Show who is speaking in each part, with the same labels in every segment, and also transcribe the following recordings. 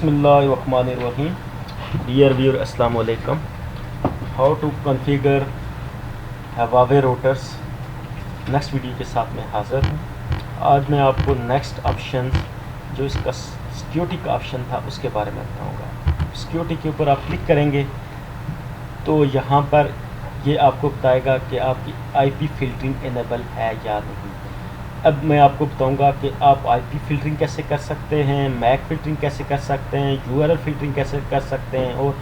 Speaker 1: बिस्मिल्लाहिर्रहमानिर्रहीम। Dear viewer, अस्सलाम वालेकुम। How to configure Huawei routers, next video के साथ मैं हाज़िर हूँ। आज मैं आपको नेक्स्ट ऑप्शन जो इसका सिक्योरिटी का ऑप्शन था उसके बारे में बताऊँगा। सिक्योरिटी के ऊपर आप क्लिक करेंगे तो यहाँ पर ये आपको बताएगा कि आपकी आईपी फ़िल्टरिंग इनेबल है या नहीं। अब मैं आपको बताऊंगा कि आप आईपी फ़िल्टरिंग कैसे कर सकते हैं, मैक फ़िल्टरिंग कैसे कर सकते हैं, यूआरएल फ़िल्टरिंग कैसे कर सकते हैं, और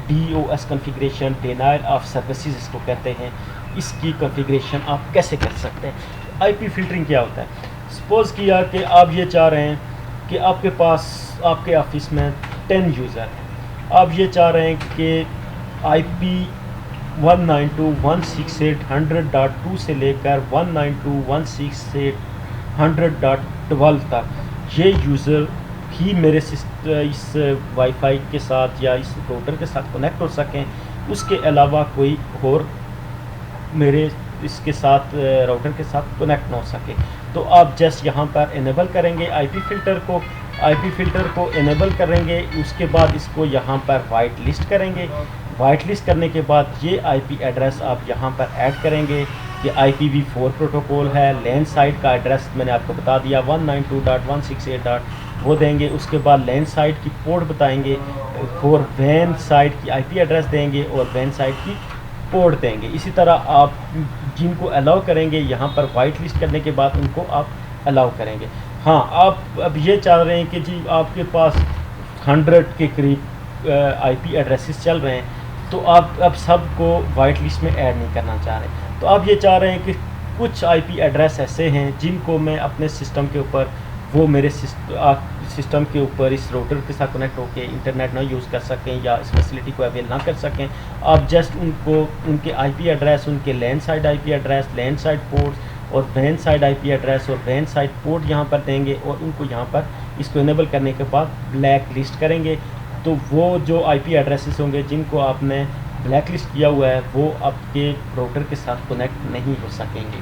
Speaker 1: DOS configuration, denial of services इसको कहते हैं, इसकी कॉन्फ़िगरेशन आप कैसे कर सकते हैं। आईपी फ़िल्टरिंग क्या होता है? सपोज़ किया कि आप ये चाह रहे हैं कि आपके पास आपके ऑफिस में 10 यूज़र हैं। आप ये चाह रहे हैं कि आईपी 192.168.100.2 से लेकर 192.168.100.12 तक ये यूज़र ही मेरे इस वाईफाई के साथ या इस राउटर के साथ कनेक्ट हो सकें, उसके अलावा कोई और मेरे इसके साथ राउटर के साथ कनेक्ट ना हो सके। तो आप जस्ट यहाँ पर इनेबल करेंगे आईपी फ़िल्टर को इनेबल करेंगे। उसके बाद इसको यहाँ पर वाइट लिस्ट करेंगे। वाइट लिस्ट करने के बाद ये आईपी एड्रेस आप यहाँ पर ऐड करेंगे कि IPv4 प्रोटोकॉल है। लैन साइट का एड्रेस मैंने आपको बता दिया 192.168. वो देंगे। उसके बाद लैन साइट की पोर्ट बताएंगे, और वैन साइट की आईपी एड्रेस देंगे और वैन साइट की पोर्ट देंगे। इसी तरह आप जिनको अलाउ करेंगे यहाँ पर वाइट लिस्ट करने के बाद उनको आप अलाउ करेंगे। हाँ, आप अब ये चाह रहे हैं कि जी आपके पास 100 के करीब आईपी एड्रेसेस चल रहे हैं, तो आप अब सबको वाइट लिस्ट में ऐड नहीं करना चाह रहे। तो आप ये चाह रहे हैं कि कुछ आईपी एड्रेस ऐसे हैं जिनको मैं अपने सिस्टम के ऊपर, वो मेरे सिस्टम के ऊपर इस राउटर के साथ कनेक्ट होकर इंटरनेट ना यूज़ कर सकें या इस फैसिलिटी को अवेल ना कर सकें। आप जस्ट उनको उनके आईपी एड्रेस, उनके land side IP address, land side ports और वैन साइड आईपी एड्रेस और वैन साइड पोर्ट यहाँ पर देंगे, और उनको यहाँ पर इसको इनेबल करने के बाद ब्लैक लिस्ट करेंगे। तो वो जो आईपी एड्रेसेस होंगे जिनको आपने ब्लैक लिस्ट किया हुआ है वो आपके राउटर के साथ कनेक्ट नहीं हो सकेंगे।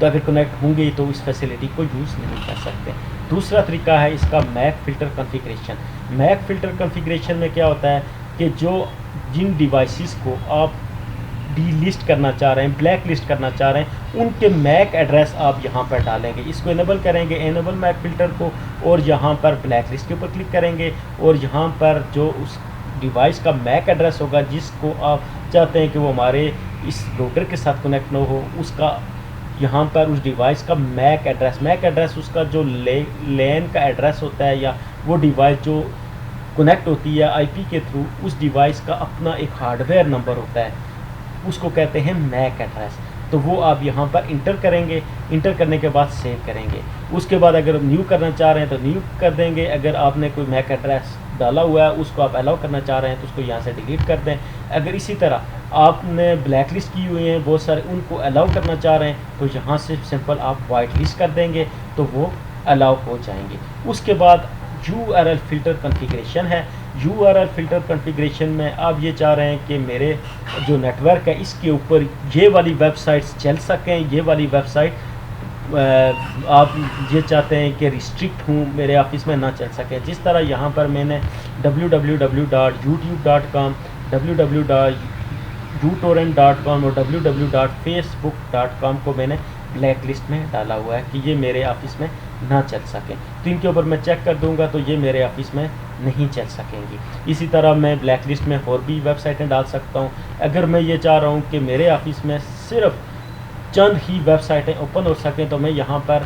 Speaker 1: तो अगर कनेक्ट होंगे तो इस फैसिलिटी को यूज़ नहीं कर सकते। दूसरा तरीका है इसका MAC filter configuration. MAC filter configuration में क्या होता है कि जिन डिवाइसेस को आप डीलिस्ट करना चाह रहे हैं, ब्लैक लिस्ट करना चाह रहे हैं, उनके मैक एड्रेस आप यहाँ पर डालेंगे। इसको इनेबल करेंगे, इनेबल मैक फ़िल्टर को, और यहाँ पर ब्लैक लिस्ट के ऊपर क्लिक करेंगे, और यहाँ पर जो उस डिवाइस का मैक एड्रेस होगा जिसको आप चाहते हैं कि वो हमारे इस राउटर के साथ कनेक्ट ना हो, उसका यहाँ पर उस डिवाइस का मैक एड्रेस उसका जो लैन का एड्रेस होता है, या वो डिवाइस जो कनेक्ट होती है आईपी के थ्रू, उस डिवाइस का अपना एक हार्डवेयर नंबर होता है, उसको कहते हैं मैक एड्रेस। तो वो आप यहाँ पर इंटर करेंगे। इंटर करने के बाद सेव करेंगे। उसके बाद अगर न्यू करना चाह रहे हैं तो न्यू कर देंगे। अगर आपने कोई मैक एड्रेस डाला हुआ है उसको आप अलाउ करना चाह रहे हैं तो उसको यहाँ से डिलीट कर दें। अगर इसी तरह आपने ब्लैक लिस्ट की हुई हैं बहुत सारे, उनको अलाउ करना चाह रहे हैं तो यहाँ से सिंपल आप वाइट लिस्ट कर देंगे तो वो अलाउ हो जाएंगे। उसके बाद URL फ़िल्टर कॉन्फ़िगरेशन है। URL फ़िल्टर कॉन्फ़िगरेशन में आप ये चाह रहे हैं कि मेरे जो नेटवर्क है इसके ऊपर ये वाली वेबसाइट्स चल सकें, ये वाली वेबसाइट आप ये चाहते हैं कि रिस्ट्रिक्ट हूँ, मेरे ऑफिस में ना चल सके। जिस तरह यहाँ पर मैंने www.youtube.com, www.utorrent.com और www.facebook.com को मैंने ब्लैक लिस्ट में डाला हुआ है कि ये मेरे ऑफिस में ना चल सकें। तो इनके ऊपर मैं चेक कर दूंगा तो ये मेरे ऑफिस में नहीं चल सकेंगी। इसी तरह मैं ब्लैक लिस्ट में और भी वेबसाइटें डाल सकता हूँ। अगर मैं ये चाह रहा हूँ कि मेरे ऑफिस में सिर्फ चंद ही वेबसाइटें ओपन हो सकें तो मैं यहाँ पर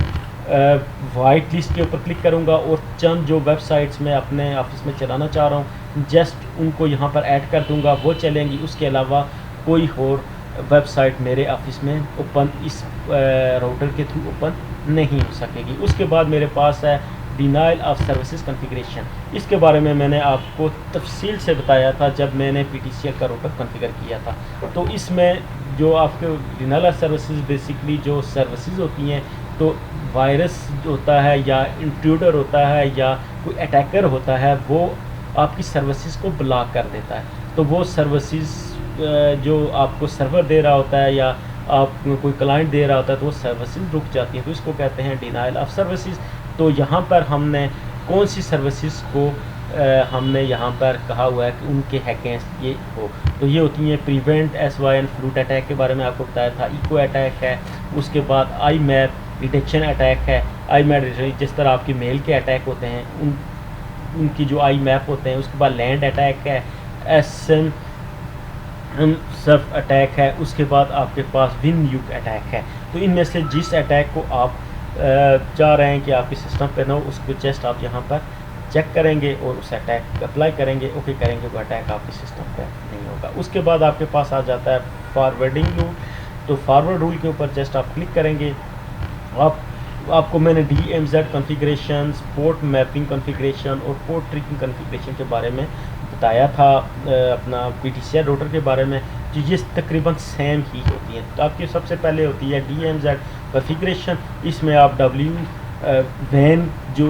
Speaker 1: वाइट लिस्ट के ऊपर क्लिक करूँगा, और चंद जो वेबसाइट्स मैं अपने ऑफिस में चलाना चाह रहा हूँ जस्ट उनको यहाँ पर ऐड कर दूँगा, वो चलेंगी। उसके अलावा कोई और वेबसाइट मेरे ऑफिस में ओपन इस राउटर के थ्रू ओपन नहीं हो सकेगी। उसके बाद मेरे पास है डिनायल ऑफ सर्विसेज कॉन्फ़िगरेशन। इसके बारे में मैंने आपको तफसील से बताया था जब मैंने PTCL का राउटर कॉन्फ़िगर किया था। तो इसमें जो आपके डिनायल ऑफ सर्विसेज बेसिकली जो सर्विसेज होती हैं, तो वायरस होता है या इंट्रूडर होता है या कोई अटैकर होता है, वो आपकी सर्विसेज को ब्लॉक कर देता है। तो वो सर्विसेज जो आपको सर्वर दे रहा होता है या आप कोई क्लाइंट दे रहा होता है तो वो सर्विसेज रुक जाती हैं, तो इसको कहते हैं डिनायल ऑफ सर्विसेज। तो यहाँ पर हमने कौन सी सर्विसेज को हमने यहाँ पर कहा हुआ है कि उनके अगेंस्ट ये हो। तो ये होती हैं प्रिवेंट SYN फ्लूट अटैक के बारे में आपको बताया था, इको अटैक है, उसके बाद आई मैप डिटेक्शन अटैक है। आई मैप जिस तरह आपके मेल के अटैक होते हैं उनकी जो आई मैप होते हैं। उसके बाद लैंड अटैक है, SM सर्फ अटैक है। उसके बाद आपके पास विन यूक अटैक है। तो इनमें से जिस अटैक को आप चाह रहे हैं कि आपके सिस्टम पे ना हो, उसको जस्ट आप यहाँ पर चेक करेंगे और उस अटैक अप्लाई करेंगे, ओके करेंगे, वो अटैक आपके सिस्टम पे नहीं होगा। उसके बाद आपके पास आ जाता है फॉरवर्डिंग रूल। तो फॉरवर्ड रूल के ऊपर जस्ट आप क्लिक करेंगे। आपको मैंने DMZ configuration, port mapping configuration और पोर्ट ट्रिकिंग कॉन्फ़िगरेशन के बारे में बताया था अपना PTCR राउटर के बारे में। तो ये तकरीबन सेम ही होती हैं। तो आपकी सबसे पहले होती है DMZ कॉन्फ़िगरेशन। इसमें आप WAN जो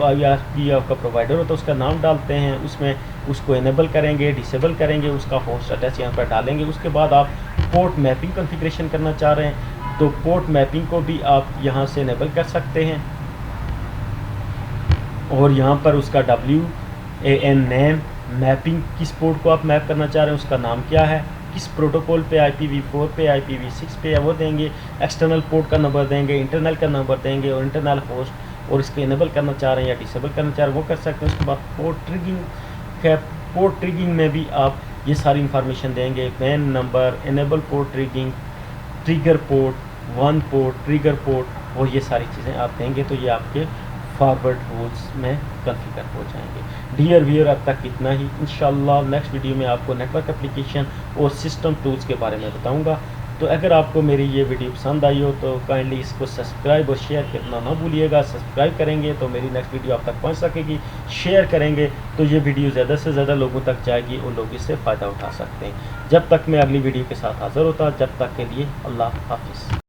Speaker 1: ISP आपका प्रोवाइडर होता है उसका नाम डालते हैं, उसमें उसको इनेबल करेंगे, डिसेबल करेंगे, उसका होस्ट एड्रेस यहाँ पर डालेंगे। उसके बाद आप पोर्ट मैपिंग कॉन्फ़िगरेशन करना चाह रहे हैं तो पोर्ट मैपिंग को भी आप यहाँ से इनेबल कर सकते हैं और यहाँ पर उसका WAN नेम, मैपिंग किस पोर्ट को आप मैप करना चाह रहे हैं उसका नाम क्या है, किस प्रोटोकॉल पे IPv4 पे IPv6 पे है वो देंगे, एक्सटर्नल पोर्ट का नंबर देंगे, इंटरनल का नंबर देंगे और इंटरनल होस्ट, और इसको इनेबल करना चाह रहे हैं या डिसेबल करना चाह रहे हैं वो कर सकते हैं। उसके बाद पोर्ट ट्रिगिंग है। पोर्ट ट्रिगिंग में भी आप ये सारी इंफॉर्मेशन देंगे, वैन number, enable port triggering, trigger port, वन पोर्ट, ट्रिगर पोर्ट, और ये सारी चीज़ें आप देंगे तो ये आपके फॉरवर्ड रूल्स में कॉन्फ़िगर हो जाएंगे। डियर व्यूअर अब तक इतना ही। इंशाल्लाह नेक्स्ट वीडियो में आपको नेटवर्क एप्लीकेशन और सिस्टम टूल्स के बारे में बताऊंगा। तो अगर आपको मेरी ये वीडियो पसंद आई हो तो काइंडली इसको सब्सक्राइब और शेयर करना ना भूलिएगा। सब्सक्राइब करेंगे तो मेरी नेक्स्ट वीडियो आप तक पहुंच सकेगी, शेयर करेंगे तो ये वीडियो ज़्यादा से ज़्यादा लोगों तक जाएगी और लोग इससे फ़ायदा उठा सकते हैं। जब तक मैं अगली वीडियो के साथ हाज़िर होता, जब तक के लिए अल्लाह हाफिज़।